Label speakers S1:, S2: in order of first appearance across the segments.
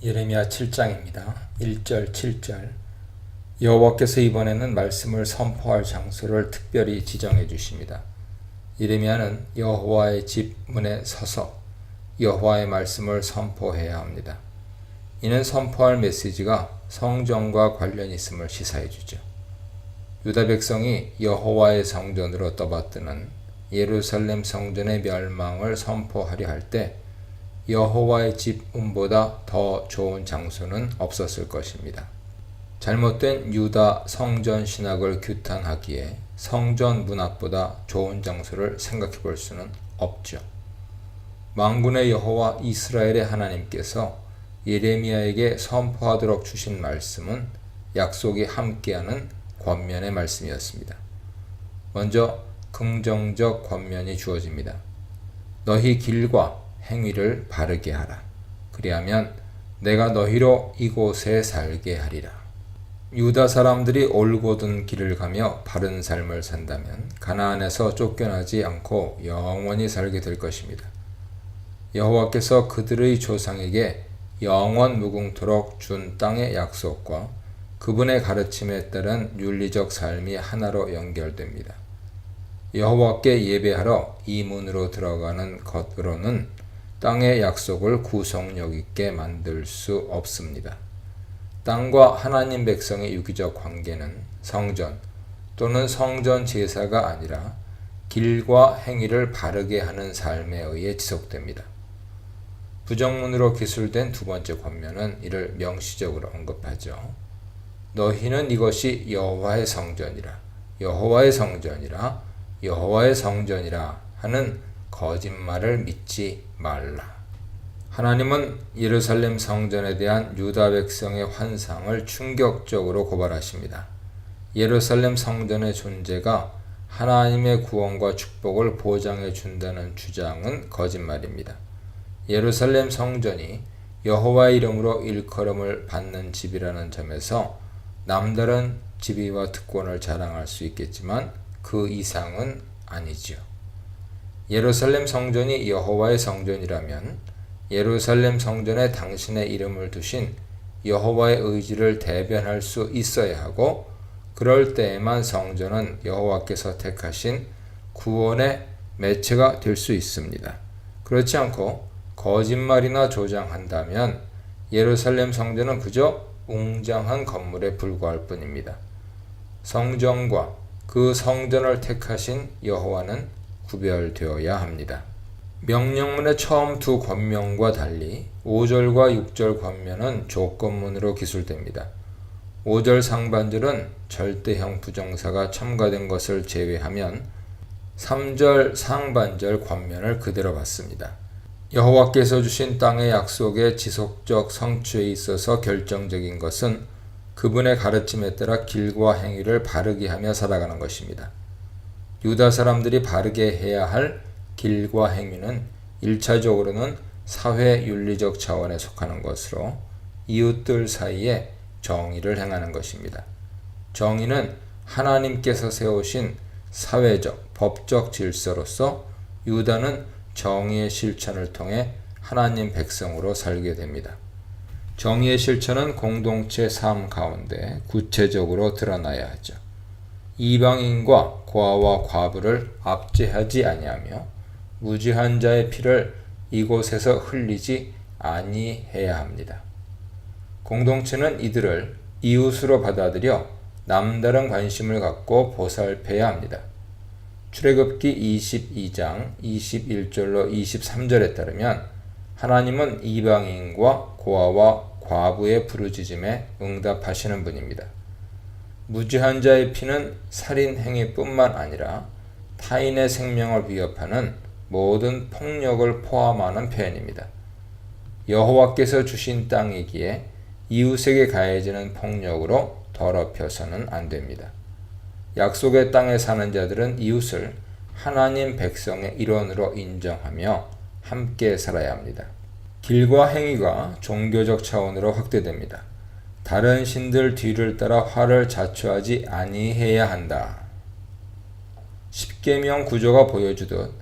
S1: 예레미야 7장입니다. 1절 7절 여호와께서 이번에는 말씀을 선포할 장소를 특별히 지정해 주십니다. 예레미야는 여호와의 집 문에 서서 여호와의 말씀을 선포해야 합니다. 이는 선포할 메시지가 성전과 관련이 있음을 시사해 주죠. 유다 백성이 여호와의 성전으로 떠받드는 예루살렘 성전의 멸망을 선포하려 할 때 여호와의 집 문보다 더 좋은 장소는 없었을 것입니다. 잘못된 유다 성전 신학을 규탄하기에 성전 문 앞보다 좋은 장소를 생각해 볼 수는 없죠. 만군의 여호와 이스라엘의 하나님께서 예레미야에게 선포하도록 주신 말씀은 약속이 함께하는 권면의 말씀이었습니다. 먼저 긍정적 권면이 주어집니다. 너희 길과 행위를 바르게 하라. 그리하면 내가 너희로 이곳에 살게 하리라. 유다 사람들이 올곧은 길을 가며 바른 삶을 산다면 가나안에서 쫓겨나지 않고 영원히 살게 될 것입니다. 여호와께서 그들의 조상에게 영원 무궁토록 준 땅의 약속과 그분의 가르침에 따른 윤리적 삶이 하나로 연결됩니다. 여호와께 예배하러 이 문으로 들어가는 것으로는 땅의 약속을 구속력 있게 만들 수 없습니다. 땅과 하나님 백성의 유기적 관계는 성전 또는 성전 제사가 아니라 길과 행위를 바르게 하는 삶에 의해 지속됩니다. 부정문으로 기술된 두 번째 권면은 이를 명시적으로 언급하죠. 너희는 이것이 여호와의 성전이라, 여호와의 성전이라, 여호와의 성전이라 하는 거짓말을 믿지 말라. 하나님은 예루살렘 성전에 대한 유다 백성의 환상을 충격적으로 고발하십니다. 예루살렘 성전의 존재가 하나님의 구원과 축복을 보장해 준다는 주장은 거짓말입니다. 예루살렘 성전이 여호와의 이름으로 일컬음을 받는 집이라는 점에서 남다른 지위와 특권을 자랑할 수 있겠지만 그 이상은 아니지요. 예루살렘 성전이 여호와의 성전이라면 예루살렘 성전에 당신의 이름을 두신 여호와의 의지를 대변할 수 있어야 하고 그럴 때에만 성전은 여호와께서 택하신 구원의 매체가 될 수 있습니다. 그렇지 않고 거짓말이나 조장한다면 예루살렘 성전은 그저 웅장한 건물에 불과할 뿐입니다. 성전과 그 성전을 택하신 여호와는 구별되어야 합니다. 명령문의 처음 두 권면과 달리 5절과 6절 권면은 조건문으로 기술됩니다. 5절 상반절은 절대형 부정사가 첨가된 것을 제외하면 3절 상반절 권면을 그대로 받습니다. 여호와께서 주신 땅의 약속의 지속적 성취에 있어서 결정적인 것은 그분의 가르침에 따라 길과 행위를 바르게 하며 살아가는 것입니다. 유다 사람들이 바르게 해야 할 길과 행위는 1차적으로는 사회 윤리적 차원에 속하는 것으로 이웃들 사이에 정의를 행하는 것입니다. 정의는 하나님께서 세우신 사회적, 법적 질서로서 유다는 정의의 실천을 통해 하나님 백성으로 살게 됩니다. 정의의 실천은 공동체 삶 가운데 구체적으로 드러나야 하죠. 이방인과 고아와 과부를 압제하지 아니하며 무지한 자의 피를 이곳에서 흘리지 아니해야 합니다. 공동체는 이들을 이웃으로 받아들여 남다른 관심을 갖고 보살펴야 합니다. 출애굽기 22장 21절로 23절에 따르면 하나님은 이방인과 고아와 과부의 부르짖음에 응답하시는 분입니다. 무지한 자의 피는 살인 행위뿐만 아니라 타인의 생명을 위협하는 모든 폭력을 포함하는 표현입니다. 여호와께서 주신 땅이기에 이웃에게 가해지는 폭력으로 더럽혀서는 안 됩니다. 약속의 땅에 사는 자들은 이웃을 하나님 백성의 일원으로 인정하며 함께 살아야 합니다. 길과 행위가 종교적 차원으로 확대됩니다. 다른 신들 뒤를 따라 화를 자초하지 아니해야 한다. 십계명 구조가 보여주듯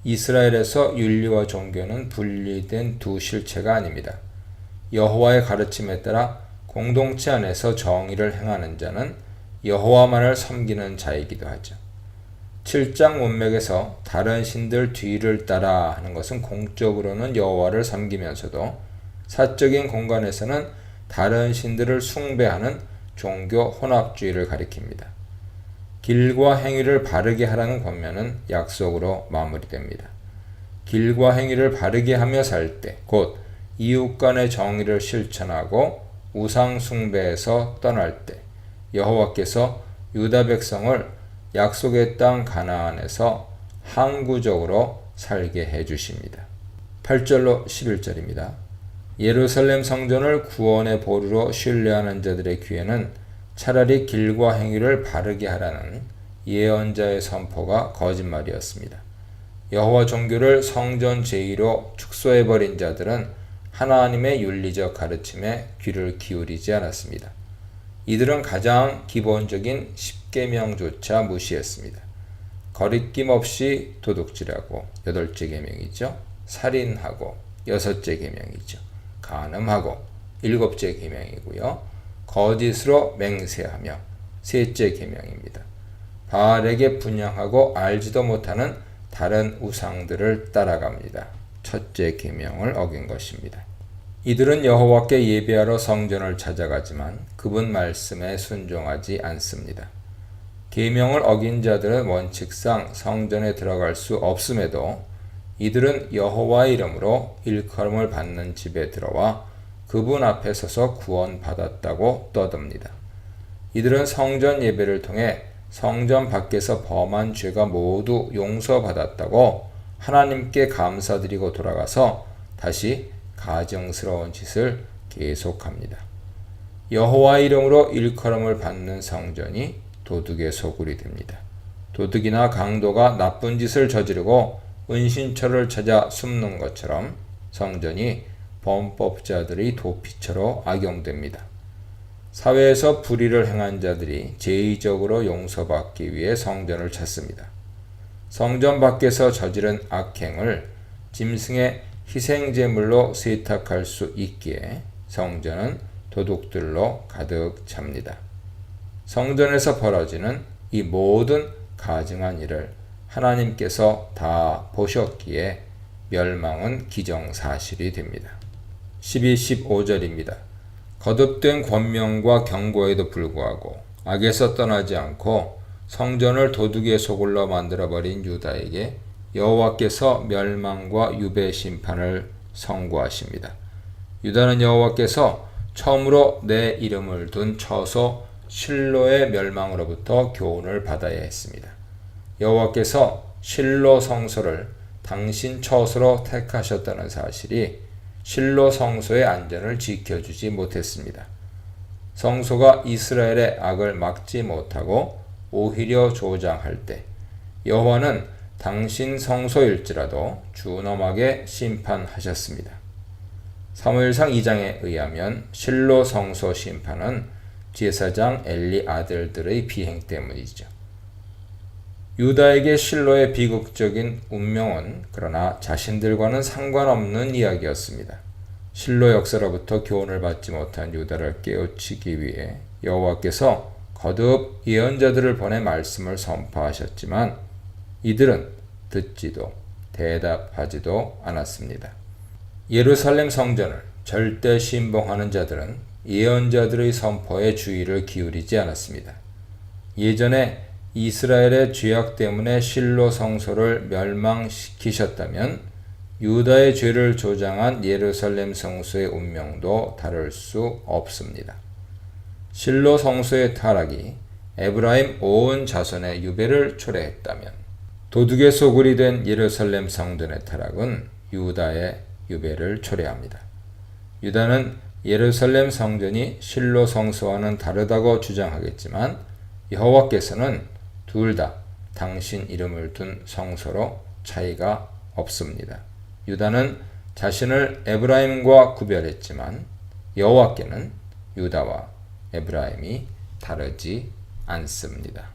S1: 이스라엘에서 윤리와 종교는 분리된 두 실체가 아닙니다. 여호와의 가르침에 따라 공동체 안에서 정의를 행하는 자는 여호와만을 섬기는 자이기도 하죠. 7장 문맥에서 다른 신들 뒤를 따라 하는 것은 공적으로는 여호와를 섬기면서도 사적인 공간에서는 다른 신들을 숭배하는 종교 혼합주의를 가리킵니다. 길과 행위를 바르게 하라는 권면은 약속으로 마무리됩니다. 길과 행위를 바르게 하며 살 때, 곧 이웃 간의 정의를 실천하고 우상 숭배에서 떠날 때, 여호와께서 유다 백성을 약속의 땅 가나안에서 항구적으로 살게 해주십니다. 8절로 11절입니다. 예루살렘 성전을 구원의 보루로 신뢰하는 자들의 귀에는 차라리 길과 행위를 바르게 하라는 예언자의 선포가 거짓말이었습니다. 여호와 종교를 성전 제의로 축소해버린 자들은 하나님의 윤리적 가르침에 귀를 기울이지 않았습니다. 이들은 가장 기본적인 십계명조차 무시했습니다. 거리낌 없이 도둑질하고 8째 계명이죠. 살인하고 6째 계명이죠. 간음하고 7째 계명이고요. 거짓으로 맹세하며 3째 계명입니다. 바알에게 분향하고 알지도 못하는 다른 우상들을 따라갑니다. 1째 계명을 어긴 것입니다. 이들은 여호와께 예배하러 성전을 찾아가지만 그분 말씀에 순종하지 않습니다. 계명을 어긴 자들은 원칙상 성전에 들어갈 수 없음에도 이들은 여호와의 이름으로 일컬음을 받는 집에 들어와 그분 앞에 서서 구원받았다고 떠듭니다. 이들은 성전 예배를 통해 성전 밖에서 범한 죄가 모두 용서받았다고 하나님께 감사드리고 돌아가서 다시 가증스러운 짓을 계속합니다. 여호와의 이름으로 일컬음을 받는 성전이 도둑의 소굴이 됩니다. 도둑이나 강도가 나쁜 짓을 저지르고 은신처를 찾아 숨는 것처럼 성전이 범법자들의 도피처로 악용됩니다. 사회에서 불의를 행한 자들이 제의적으로 용서받기 위해 성전을 찾습니다. 성전 밖에서 저지른 악행을 짐승의 희생제물로 세탁할 수 있기에 성전은 도둑들로 가득 찹니다. 성전에서 벌어지는 이 모든 가증한 일을 하나님께서 다 보셨기에 멸망은 기정사실이 됩니다. 12, 15절입니다. 거듭된 권명과 경고에도 불구하고 악에서 떠나지 않고 성전을 도둑의 소굴로 만들어버린 유다에게 여호와께서 멸망과 유배 심판을 선고하십니다. 유다는 여호와께서 처음으로 내 이름을 둔 처소 실로의 멸망으로부터 교훈을 받아야 했습니다. 여호와께서 실로 성소를 당신 처소로 택하셨다는 사실이 실로 성소의 안전을 지켜주지 못했습니다. 성소가 이스라엘의 악을 막지 못하고 오히려 조장할 때 여호와는 당신 성소일지라도 준엄하게 심판하셨습니다. 사무엘상 2장에 의하면 실로 성소 심판은 제사장 엘리 아들들의 비행 때문이죠. 유다에게 실로의 비극적인 운명은 그러나 자신들과는 상관없는 이야기였습니다. 실로 역사로부터 교훈을 받지 못한 유다를 깨우치기 위해 여호와께서 거듭 예언자들을 보내 말씀을 선포하셨지만 이들은 듣지도 대답하지도 않았습니다. 예루살렘 성전을 절대 신봉하는 자들은 예언자들의 선포에 주의를 기울이지 않았습니다. 예전에 이스라엘의 죄악 때문에 실로 성소를 멸망시키셨다면 유다의 죄를 조장한 예루살렘 성소의 운명도 다를 수 없습니다. 실로 성소의 타락이 에브라임 온 자손의 유배를 초래했다면 도둑의 소굴이 된 예루살렘 성전의 타락은 유다의 유배를 초래합니다. 유다는 예루살렘 성전이 실로 성소와는 다르다고 주장하겠지만 여호와께서는 둘 다 당신 이름을 둔 성소로 차이가 없습니다. 유다는 자신을 에브라임과 구별했지만 여호와께는 유다와 에브라임이 다르지 않습니다.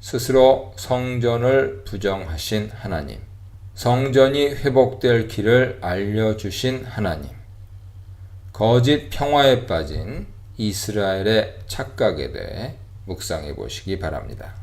S1: 스스로 성전을 부정하신 하나님, 성전이 회복될 길을 알려주신 하나님, 거짓 평화에 빠진 이스라엘의 착각에 대해 묵상해 보시기 바랍니다.